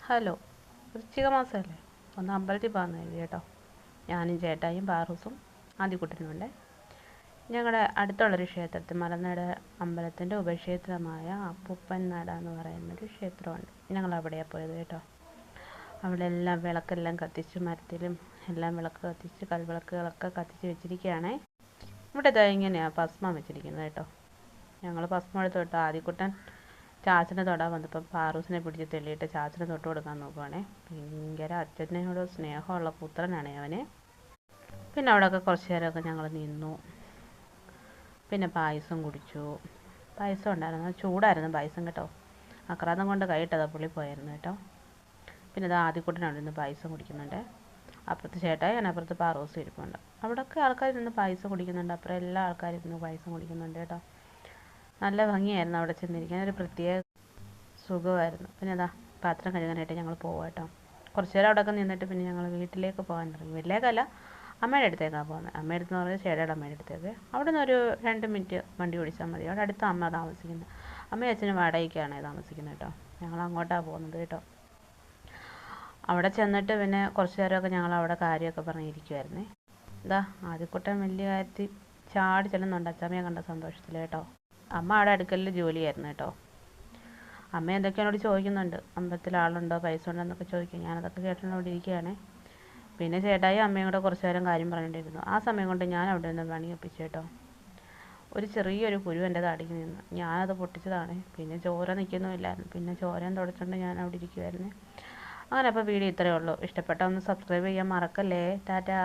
Hello, വൃശ്ചിക മാസമല്ലേ? ഒന്ന് അമ്പലത്തിൽ പോകാമെന്ന് കരുതി കേട്ടോ. ഞാനും ചേട്ടായും പാറൂസും ആദ്യക്കുട്ടനുമുണ്ട്. ഞങ്ങളുടെ അടുത്തുള്ളൊരു ക്ഷേത്രത്തിൽ മലനട അമ്പലത്തിൻ്റെ ഉപക്ഷേത്രമായ അപ്പൂപ്പൻ നട എന്ന് പറയുന്നൊരു ക്ഷേത്രമുണ്ട്. ഞങ്ങൾ അവിടെയാണ് പോയത് കേട്ടോ. അവിടെ എല്ലാം വിളക്കെല്ലാം കത്തിച്ച് മരത്തിലും എല്ലാം വിളക്ക് കത്തിച്ച് കൽവിളക്കുകളൊക്കെ കത്തിച്ച് വെച്ചിരിക്കുകയാണേ. ഇവിടെ ഇതാ ഇങ്ങനെയാണ് ഭസ്മം വെച്ചിരിക്കുന്നത് കേട്ടോ. ഞങ്ങൾ ഭസ്മം എടുത്ത് തൊട്ട് ആദ്യക്കുട്ടൻ ചാച്ചനെ തൊടാൻ വന്നപ്പോൾ പാറൂസിനെ പിടിച്ച് തെള്ളിയിട്ട് ചാച്ചനെ തൊട്ട് കൊടുക്കാൻ നോക്കുവാണേ. ഭയങ്കര അച്ഛനോട് സ്നേഹമുള്ള പുത്രനാണ് അവന്. പിന്നെ അവിടെയൊക്കെ കുറച്ച് നേരമൊക്കെ ഞങ്ങൾ നിന്നു. പിന്നെ പായസം കുടിച്ചു. പായസം ഉണ്ടായിരുന്നു, ചൂടായിരുന്നു പായസം കേട്ടോ. അക്രാന്തം കൊണ്ട് കൈയിട്ടതാ പുള്ളി പോയായിരുന്നു കേട്ടോ. പിന്നെ ഇത് ആദ്യക്കുട്ടൻ അവിടെ നിന്ന് പായസം കുടിക്കുന്നുണ്ട്. അപ്പുറത്ത് ചേട്ടായി അതിനപ്പുറത്ത് പാറൂസും ഇരിപ്പുണ്ട്. അവിടെയൊക്കെ ആൾക്കാർ നിന്ന് പായസം കുടിക്കുന്നുണ്ട്. അപ്പുറം എല്ലാ ആൾക്കാരും ഇരുന്ന് പായസം കുടിക്കുന്നുണ്ട് കേട്ടോ. നല്ല ഭംഗിയായിരുന്നു അവിടെ ചെന്നിരിക്കാൻ, ഒരു പ്രത്യേക സുഖമായിരുന്നു. പിന്നെ അതാ പാത്രം കഴുകാനായിട്ട് ഞങ്ങൾ പോവാം കേട്ടോ. കുറച്ച് നേരം അവിടെയൊക്കെ നിന്നിട്ട് പിന്നെ ഞങ്ങൾ വീട്ടിലേക്ക് പോകാൻ തുടങ്ങി. വീട്ടിലേക്കല്ല, അമ്മയുടെ അടുത്തേക്കാണ് പോകുന്നത്. അമ്മയുടെ അടുത്ത് പറഞ്ഞാൽ ചേട്ടയുടെ അമ്മയുടെ അടുത്തേക്ക്. അവിടെ നിന്ന് ഒരു 2 മിനിറ്റ് വണ്ടി ഓടിച്ചാൽ മതി. അവിടെ അടുത്ത് അമ്മ താമസിക്കുന്നത്. അമ്മയും അച്ഛനും വാടകയ്ക്കാണ് താമസിക്കുന്നത് കേട്ടോ. ഞങ്ങൾ അങ്ങോട്ടാണ് പോകുന്നത് കേട്ടോ. അവിടെ ചെന്നിട്ട് പിന്നെ കുറച്ച് നേരമൊക്കെ ഞങ്ങൾ അവിടെ കാര്യമൊക്കെ പറഞ്ഞിരിക്കുമായിരുന്നേ. ഇതാ ആദ്യക്കുട്ടൻ വലിയ കാര്യത്തിൽ ചാടി ചെല്ലുന്നുണ്ട് അച്ഛമ്മയെ കണ്ട സന്തോഷത്തിൽ കേട്ടോ. അമ്മ അവിടെ അടുക്കലിൽ ജോലിയായിരുന്നു കേട്ടോ. അമ്മ എന്തൊക്കെയാണോട് ചോദിക്കുന്നുണ്ട്, അമ്പലത്തിൽ ആളുണ്ടോ, പൈസ ഉണ്ടോ എന്നൊക്കെ ചോദിക്കും. ഞാനതൊക്കെ കേട്ടോണ്ട് ഇരിക്കുകയാണ്. പിന്നെ ചേട്ടായി അമ്മയും കൂടെ കുറച്ച് നേരം കാര്യം പറഞ്ഞിട്ടിരുന്നു. ആ സമയം കൊണ്ട് ഞാൻ അവിടെ നിന്ന് പണി ഒപ്പിച്ചു കേട്ടോ. ഒരു ചെറിയൊരു കുരു എൻ്റെ താടിക്ക് നിന്ന്, ഞാനത് പൊട്ടിച്ചതാണ്. പിന്നെ ചോര നിൽക്കുന്നുമില്ലായിരുന്നു. പിന്നെ ചോരയും തുടച്ചുകൊണ്ട് ഞാൻ അവിടെ ഇരിക്കുമായിരുന്നു. അങ്ങനെ അപ്പോൾ വീഡിയോ ഇത്രയേ ഉള്ളൂ. ഇഷ്ടപ്പെട്ട ഒന്ന് സബ്സ്ക്രൈബ് ചെയ്യാൻ മറക്കല്ലേ. ടാറ്റാ.